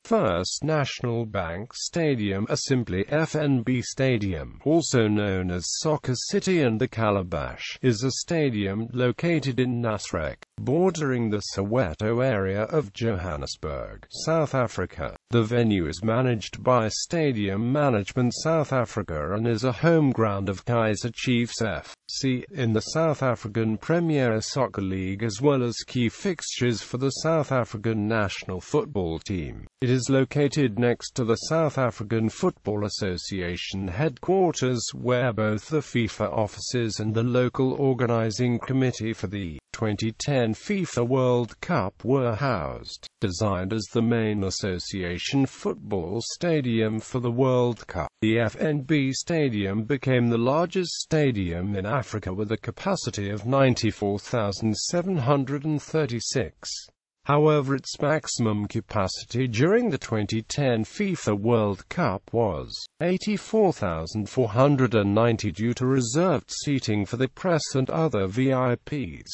First National Bank Stadium, or simply FNB Stadium, also known as Soccer City and the Calabash, is a stadium located in Nasrec, bordering the Soweto area of Johannesburg, South Africa. The venue is managed by Stadium Management South Africa and is a home ground of Kaizer Chiefs FC in the South African Premier Soccer League, as well as key fixtures for the South African national football team. It is located next to the South African Football Association headquarters, where both the FIFA offices and the Local Organising Committee for the 2010 FIFA World Cup were housed. Designed as the main association football stadium for the World Cup, the FNB Stadium became the largest stadium in Africa with a capacity of 94,736. However, its maximum capacity during the 2010 FIFA World Cup was 84,490 due to reserved seating for the press and other VIPs.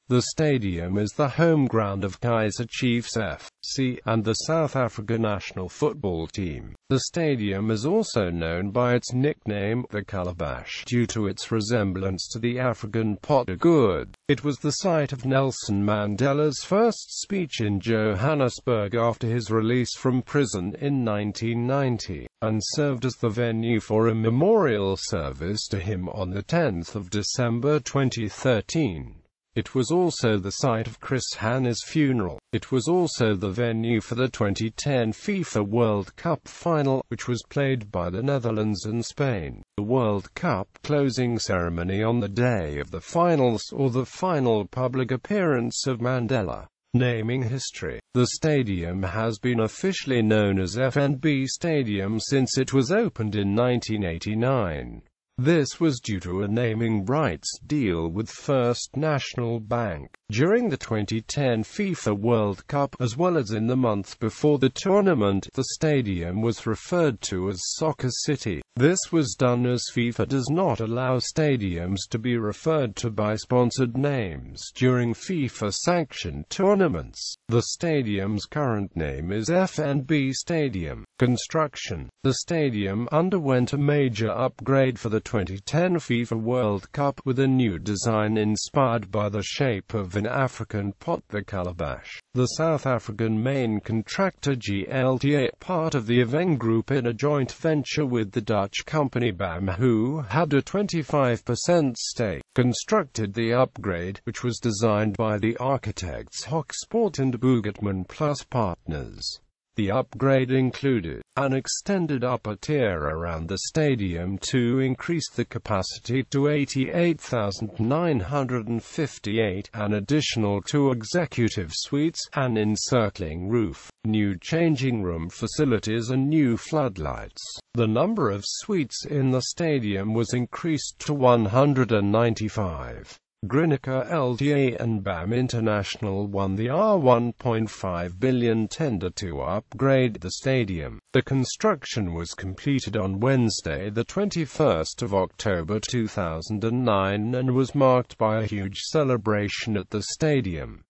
The stadium is the home ground of Kaizer Chiefs FC and the South Africa national football team. The stadium is also known by its nickname, the Calabash, due to its resemblance to the African pot of gourd. It was the site of Nelson Mandela's first speech in Johannesburg after his release from prison in 1990, and served as the venue for a memorial service to him on the 10th of December 2013. It was also the site of Chris Hanne's funeral. It was also the venue for the 2010 FIFA World Cup final, which was played by the Netherlands and Spain. The World Cup closing ceremony on the day of the finals, or the final public appearance of Mandela. Naming history. The stadium has been officially known as FNB Stadium since it was opened in 1989. This was due to a naming rights deal with First National Bank. During the 2010 FIFA World Cup, as well as in the month before the tournament, the stadium was referred to as Soccer City. This was done as FIFA does not allow stadiums to be referred to by sponsored names during FIFA-sanctioned tournaments. The stadium's current name is FNB Stadium. Construction. The stadium underwent a major upgrade for the 2010 FIFA World Cup with a new design inspired by the shape of an African pot, the Calabash. The South African main contractor GLTA, part of the Eveng Group in a joint venture with the Dutch company BAM, who had a 25% stake, constructed the upgrade, which was designed by the architects Hochsport and Bugetman Plus Partners. The upgrade included an extended upper tier around the stadium to increase the capacity to 88,958, an additional 2 executive suites, an encircling roof, new changing room facilities and new floodlights. The number of suites in the stadium was increased to 195. Grineker LTA and BAM International won the R1.5 billion tender to upgrade the stadium. The construction was completed on Wednesday, the 21st of October 2009, and was marked by a huge celebration at the stadium.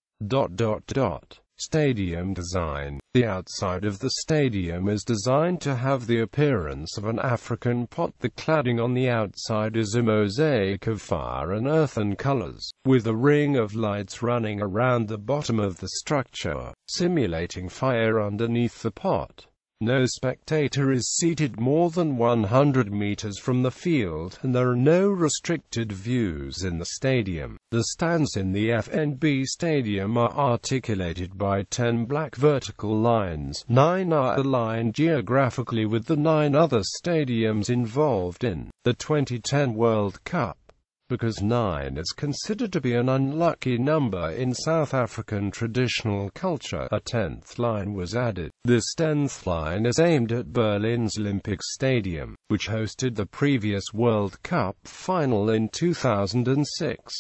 Stadium design. The outside of the stadium is designed to have the appearance of an African pot. The cladding on the outside is a mosaic of fire and earthen colors, with a ring of lights running around the bottom of the structure, simulating fire underneath the pot. No spectator is seated more than 100 meters from the field, and there are no restricted views in the stadium. The stands in the FNB Stadium are articulated by 10 black vertical lines. 9 are aligned geographically with the 9 other stadiums involved in the 2010 World Cup. Because 9 is considered to be an unlucky number in South African traditional culture, a 10th line was added. This 10th line is aimed at Berlin's Olympic Stadium, which hosted the previous World Cup final in 2006.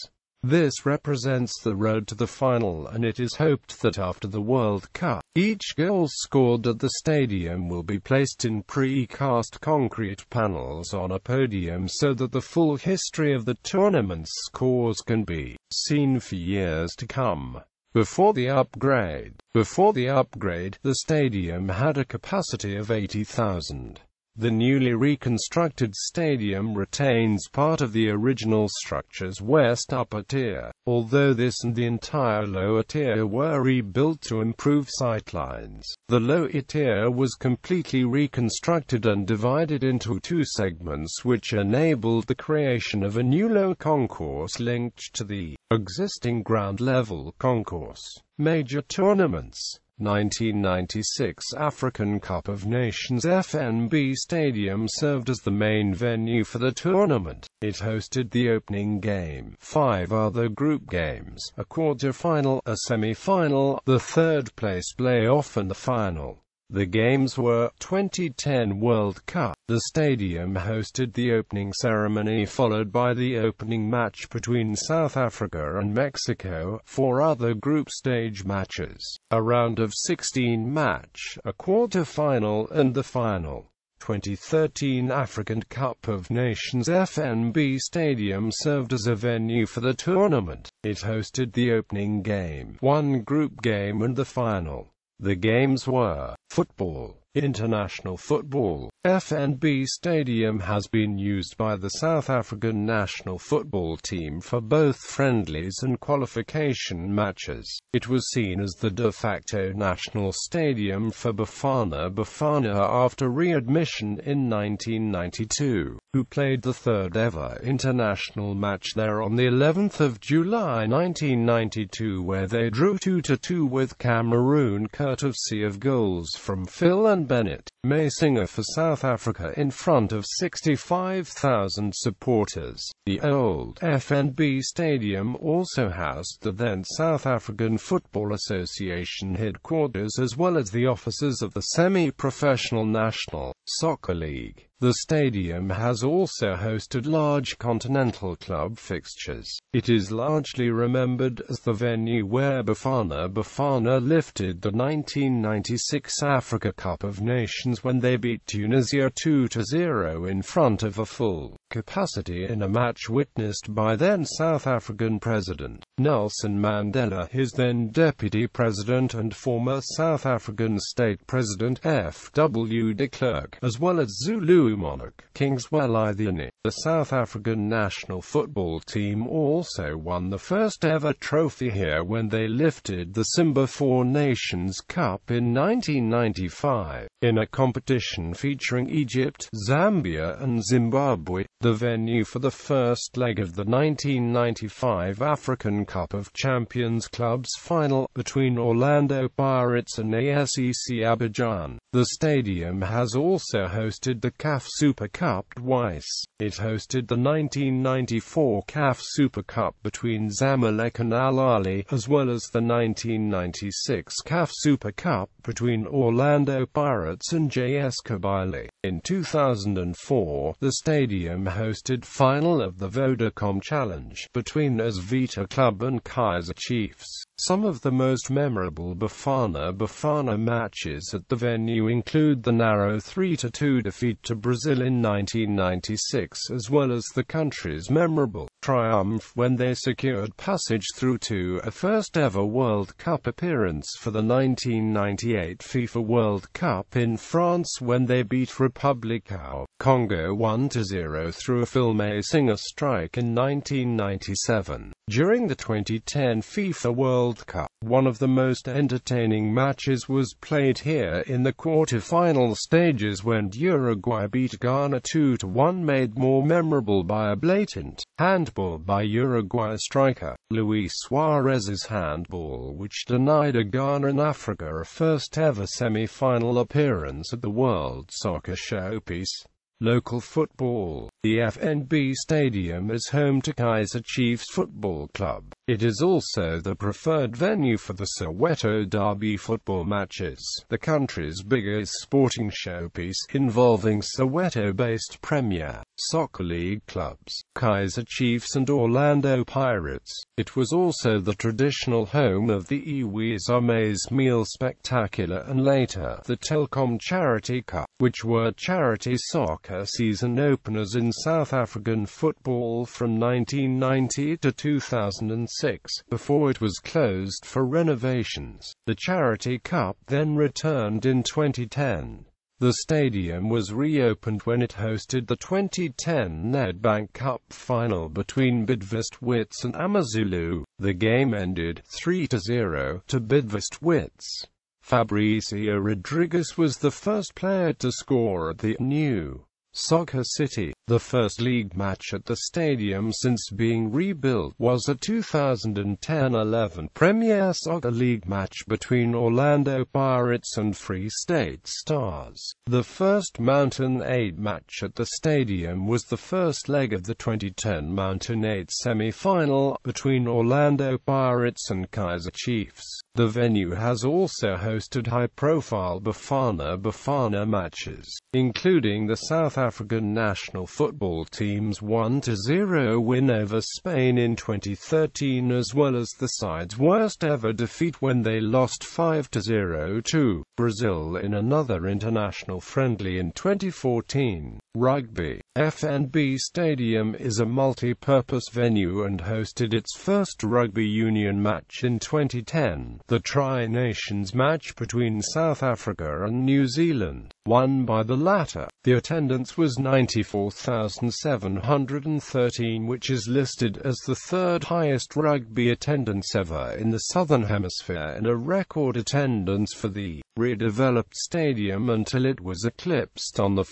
This represents the road to the final, and it is hoped that after the World Cup, each goal scored at the stadium will be placed in pre-cast concrete panels on a podium so that the full history of the tournament's scores can be seen for years to come. Before the upgrade, the stadium had a capacity of 80,000. The newly reconstructed stadium retains part of the original structure's west upper tier, although this and the entire lower tier were rebuilt to improve sightlines. The lower tier was completely reconstructed and divided into two segments, which enabled the creation of a new low concourse linked to the existing ground-level concourse. Major tournaments. 1996 African Cup of Nations. FNB Stadium served as the main venue for the tournament. It hosted the opening game, 5 other group games, a quarter-final, a semi-final, the third-place play-off and the final. The games were 2010 World Cup. The stadium hosted the opening ceremony followed by the opening match between South Africa and Mexico, 4 other group stage matches, a round of 16 match, a quarter-final and the final. 2013 African Cup of Nations. FNB Stadium served as a venue for the tournament. It hosted the opening game, 1 group game and the final. The games were football, international football. FNB Stadium has been used by the South African national football team for both friendlies and qualification matches. It was seen as the de facto national stadium for Bafana after readmission in 1992, who played the third ever international match there on the 11th of July 1992, where they drew 2-2 with Cameroon courtesy of goals from Phil and Bennett. Maisinger for South Africa in front of 65,000 supporters. The old FNB Stadium also housed the then South African Football Association headquarters as well as the offices of the semi-professional National Soccer League. The stadium has also hosted large continental club fixtures. It is largely remembered as the venue where Bafana lifted the 1996 Africa Cup of Nations when they beat Tunisia 2-0 in front of a full capacity in a match witnessed by then South African President Nelson Mandela, his then Deputy President and former South African State President F.W. de Klerk, as well as Zulu monarch King Zwelithini. The South African national football team also won the first ever trophy here when they lifted the Simba Four Nations Cup in 1995, in a competition featuring Egypt, Zambia and Zimbabwe, the venue for the first leg of the 1995 African Cup of Champions Clubs final, between Orlando Pirates and ASEC Abidjan. The stadium has also hosted the Caf Super Cup twice. It hosted the 1994 Caf Super Cup between Zamalek and Al Ahly, as well as the 1996 Caf Super Cup between Orlando Pirates and JS Kabylie. In 2004, the stadium hosted final of the Vodacom Challenge between AS Vita Club and Kaizer Chiefs. Some of the most memorable Bafana matches at the venue include the narrow 3-2 defeat to Brazil in 1996, as well as the country's memorable triumph when they secured passage through to a first-ever World Cup appearance for the 1998 FIFA World Cup in France when they beat Republic of Congo 1-0 through a Phil Maisinger strike in 1997. During the 2010 FIFA World Cup, one of the most entertaining matches was played here in the quarter-final stages when Uruguay beat Ghana 2-1, made more memorable by a blatant handball by Uruguay striker Luis Suarez's handball, which denied a Ghana and Africa a first-ever semi-final appearance at the World Soccer Showpiece. Local football. The FNB Stadium is home to Kaizer Chiefs Football Club. It is also the preferred venue for the Soweto Derby football matches, the country's biggest sporting showpiece, involving Soweto-based Premier Soccer League clubs, Kaizer Chiefs and Orlando Pirates. It was also the traditional home of the Iwi's Maize Meal Spectacular and later the Telkom Charity Cup, which were charity soccer Africa season openers in South African football from 1990 to 2006, before it was closed for renovations. The Charity Cup then returned in 2010. The stadium was reopened when it hosted the 2010 Nedbank Cup final between Bidvest Wits and AmaZulu. The game ended 3-0 to Bidvest Wits. Fabrício Rodrigues was the first player to score at the new Soccer City. The first league match at the stadium since being rebuilt was a 2010-11 Premier Soccer League match between Orlando Pirates and Free State Stars. The first Mountain 8 match at the stadium was the first leg of the 2010 Mountain 8 semi-final between Orlando Pirates and Kaizer Chiefs. The venue has also hosted high-profile Bafana matches, including the South African national football team's 1-0 win over Spain in 2013, as well as the side's worst-ever defeat when they lost 5-0 to Brazil in another international friendly in 2014. Rugby. FNB Stadium is a multi-purpose venue and hosted its first rugby union match in 2010. The Tri-Nations match between South Africa and New Zealand, won by the latter. The attendance was 94,713, which is listed as the third highest rugby attendance ever in the Southern Hemisphere and a record attendance for the redeveloped stadium until it was eclipsed on 1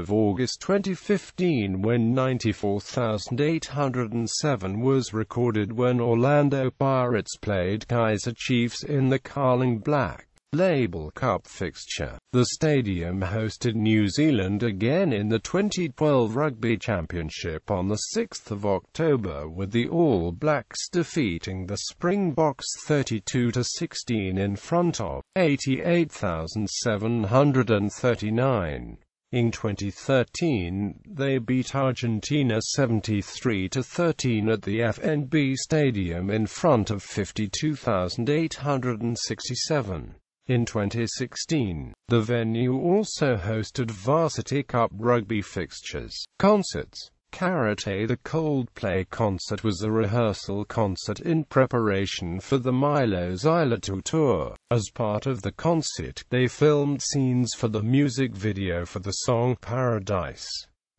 August 2015 when 94,807 was recorded when Orlando Pirates played Kaizer Chiefs in the Carling Black Label Cup fixture. The stadium hosted New Zealand again in the 2012 Rugby Championship on 6 October, with the All Blacks defeating the Springboks 32-16 in front of 88,739. In 2013, they beat Argentina 73-13 at the FNB Stadium in front of 52,867. In 2016, the venue also hosted Varsity Cup rugby fixtures. Concerts. The Coldplay concert was a rehearsal concert in preparation for the Milo Xyloto tour. As part of the concert, they filmed scenes for the music video for the song Paradise.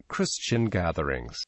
Christian gatherings.